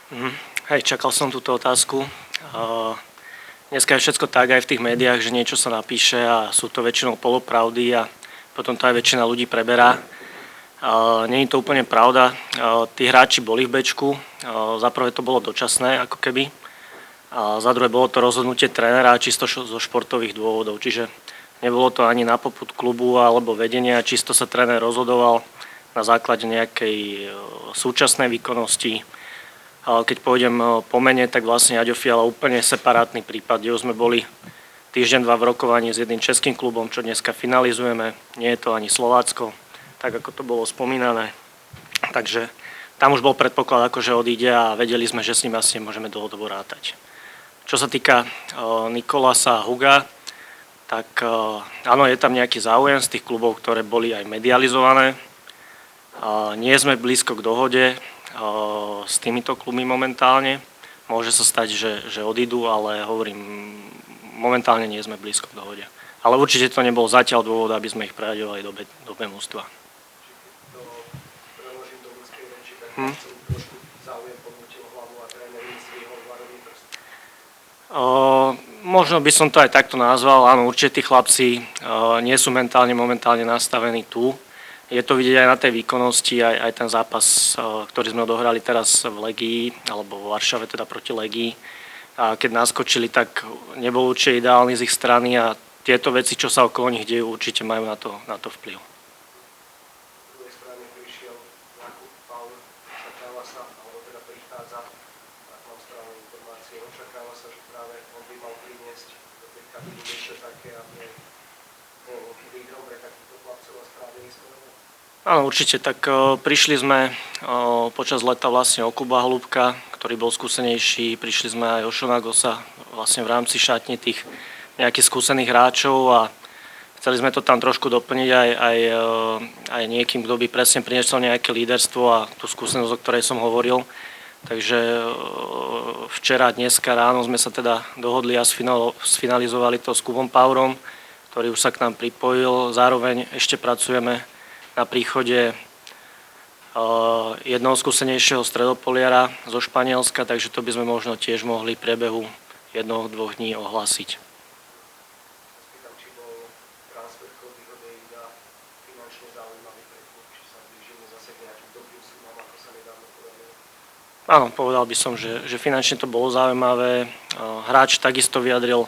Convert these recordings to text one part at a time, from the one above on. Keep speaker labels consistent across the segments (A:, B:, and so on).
A: Mhm. Hej, čakal som túto otázku. Dneska je všetko tak aj v tých médiách, že niečo sa napíše a sú to väčšinou polopravdy a potom to aj väčšina ľudí preberá. Nie je to úplne pravda. Tí hráči boli v bečku. Za prvé to bolo dočasné, ako keby. A za druhé bolo to rozhodnutie trénera čisto zo športových dôvodov. Čiže nebolo to ani na popud klubu alebo vedenia, čisto sa tréner rozhodoval na základe nejakej súčasnej výkonnosti. Keď pôjdem po mene, tak vlastne Aďo Fiala úplne separátny prípad, kde sme boli týždeň, dva v rokovaní s jedným českým klubom, čo dneska finalizujeme. Nie je to ani Slovácko, tak ako to bolo spomínané. Takže tam už bol predpoklad, že odíde a vedeli sme, že s ním asi môžeme dlhodobo rátať. Čo sa týka Nikolasa Huga, tak áno, je tam nejaký záujem z tých klubov, ktoré boli aj medializované. Nie sme blízko k dohode s týmito klubmi momentálne. Môže sa stať, že odídu, ale hovorím, momentálne nie sme blízko k dohode. Ale určite to nebol zatiaľ dôvod, aby sme ich preraďovali do B mužstva.
B: To preložím do ľudskej reči, tak trošku záujem podnutil hlavu a tréneri svojho varový prst.
A: Možno by som to aj takto nazval. Áno, určite tí chlapci nie sú momentálne nastavení tu. Je to vidieť aj na tej výkonnosti, aj ten zápas, ktorý sme odohrali teraz v Legii, alebo v Varšave teda proti Legii. A keď naskočili, tak nebol určite ideálny z ich strany a tieto veci, čo sa okolo nich dejú, určite majú na to vplyv.
B: Z druhej strany prišiel Jakub Paul, očakáva sa, alebo teda prichádza, ak mám správne informácie, očakáva sa, že práve on by mal priniesť do tej kabiny niečo také, aby bol lídrom pre takýchto chlapcov a správne skoro.
A: Áno, určite. Tak prišli sme počas leta vlastne o Kuba Hlubka, ktorý bol skúsenejší. Prišli sme aj o Šonagosa vlastne v rámci šatne tých nejakých skúsených hráčov a chceli sme to tam trošku doplniť aj niekým, kto by presne priniesol nejaké líderstvo a tú skúsenosť, o ktorej som hovoril. Takže včera, dneska ráno sme sa teda dohodli a sfinalizovali to s Kubom Paurom, ktorý už sa k nám pripojil. Zároveň ešte pracujeme na príchode jednoho skúsenejšieho stredopoliara zo Španielska, takže to by sme možno tiež mohli v priebehu 1-2 dní ohlásiť.
B: Spýtam, či bol transfer Kobyho Davida finančne zaujímavý pre klub, či sa blížime zase k nejakým dobrým sumám, ako sa nedávno podarilo.
A: Áno, povedal by som, že finančne to bolo zaujímavé. Hráč takisto vyjadril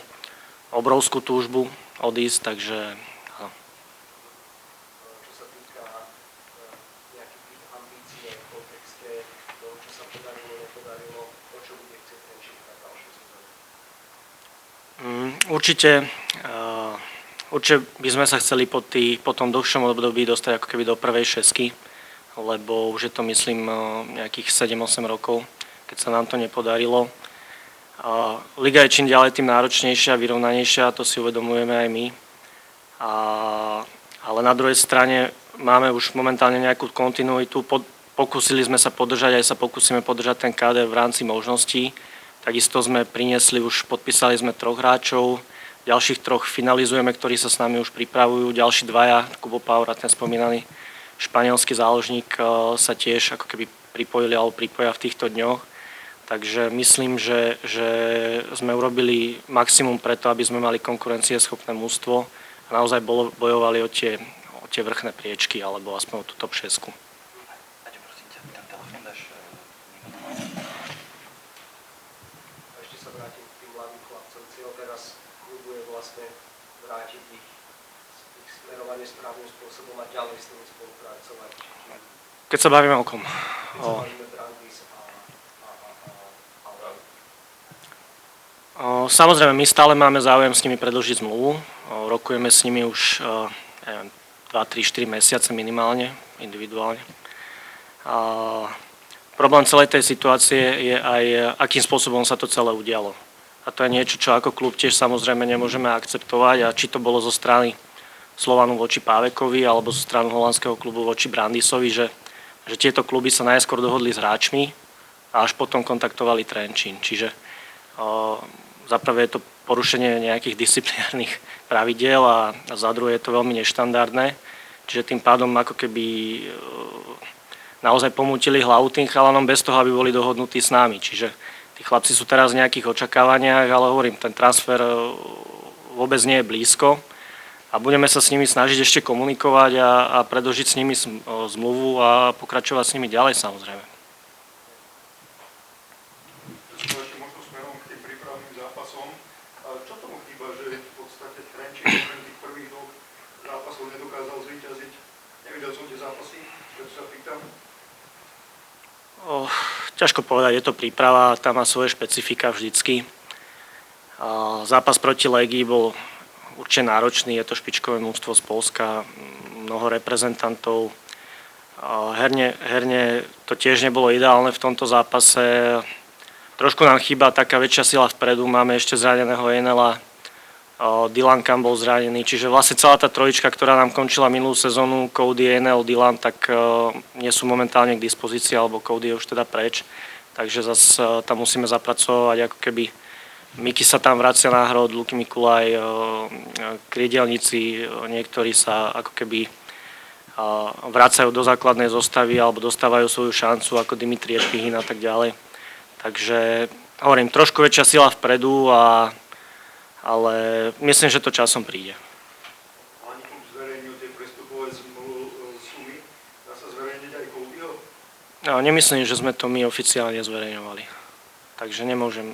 A: obrovskú túžbu odísť, takže Určite by sme sa chceli po tom dlhšom období dostať ako keby do prvej šesky, lebo už je to myslím nejakých 7-8 rokov, keď sa nám to nepodarilo. Liga je čím ďalej tým náročnejšia, vyrovnanejšia, to si uvedomujeme aj my. Ale na druhej strane máme už momentálne nejakú kontinuitu, pokúsili sme sa podržať, aj sa pokúsime podržať ten káder v rámci možností. Takisto sme priniesli, už podpísali sme 3 hráčov, ďalších 3 finalizujeme, ktorí sa s nami už pripravujú, ďalší 2, Kubo Paura, ten spomínaný španielský záložník, sa tiež ako keby pripojili alebo pripoja v týchto dňoch. Takže myslím, že sme urobili maximum preto, aby sme mali konkurencieschopné mužstvo a naozaj bojovali o tie vrchné priečky alebo aspoň o tú top 6.
B: Vrátiť ich smerovanie správnym spôsobom a ďalej s nimi spolupracovať.
A: Keď sa bavíme o kom? Samozrejme, my stále máme záujem s nimi predĺžiť zmluvu. Rokujeme s nimi už 2, 3, 4 mesiace minimálne, individuálne. Problém celej tej situácie je aj, akým spôsobom sa to celé udialo. A to je niečo, čo ako klub tiež samozrejme nemôžeme akceptovať a či to bolo zo strany Slovanu voči Pávekovi alebo zo strany holandského klubu voči Brandisovi, že tieto kluby sa najskôr dohodli s hráčmi a až potom kontaktovali Trenčín. Čiže zaprvé je to porušenie nejakých disciplinárnych pravidiel a za druhé je to veľmi neštandardné. Čiže tým pádom ako keby naozaj pomútili hlavu tým chalanom bez toho, aby boli dohodnutí s nami. Čiže tí chlapci sú teraz v nejakých očakávaniach, ale hovorím, ten transfer vôbec nie je blízko a budeme sa s nimi snažiť ešte komunikovať a predĺžiť s nimi zmluvu a pokračovať s nimi ďalej samozrejme.
C: Ešte možno smerom k tým prípravným zápasom. Čo tomu chýba, že v podstate Trenčín okrem tých prvých dvoch zápasov nedokázal zvíťaziť? Nevidel som tie zápasy, preto sa pýtam.
A: Ťažko povedať, je to príprava, tam má svoje špecifika vždycky. Zápas proti Legii bol určite náročný, je to špičkové mužstvo z Poľska, mnoho reprezentantov. Herne to tiež nebolo ideálne v tomto zápase. Trošku nám chýba taká väčšia sila vpredu, máme ešte zraneného Enela, Dylan Kam bol zranený, čiže vlastne celá tá trojička, ktorá nám končila minulú sezónu, Cody, Enel, Dylan, tak nie sú momentálne k dispozícii, alebo Cody je už teda preč. Takže zase tam musíme zapracovať, ako keby Miky sa tam vracia na hrod, Luky Mikulaj, krídelníci, niektorí sa ako keby vracajú do základnej zostavy alebo dostávajú svoju šancu, ako Dimitri Ešpihin a tak ďalej. Takže hovorím, trošku väčšia sila vpredu, ale myslím, že to časom príde.
C: Ani klub zverejnil tie prestupové sumy. Dá sa zverejniť aj Codyho?
A: Nemyslím, že sme to my oficiálne zverejňovali. Takže nemôžeme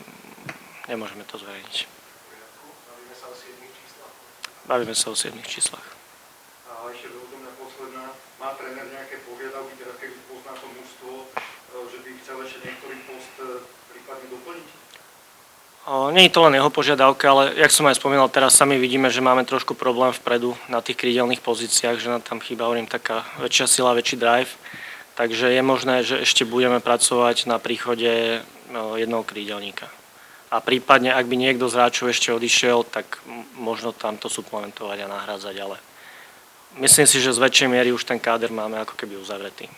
A: to zverejniť.
B: Bavíme sa o 7 číslach.
A: Bavíme sa o 7 číslach.
C: A ešte veľmi posledná. Má tréner nejaké požiadavky, teda keď pozná to mužstvo, že by chcel ešte niektorý post prípadne doplniť?
A: Nie je to len jeho požiadavka, ale jak som aj spomínal, teraz sami vidíme, že máme trošku problém vpredu na tých krídelných pozíciách, že nám tam chýba, hovorím, taká väčšia sila, väčší drive. Takže je možné, že ešte budeme pracovať na príchode jednoho krídelníka. A prípadne, ak by niekto z hráčov ešte odišiel, tak možno tam to suplementovať a nahrádzať, ale myslím si, že z väčšej miery už ten káder máme ako keby uzavretý.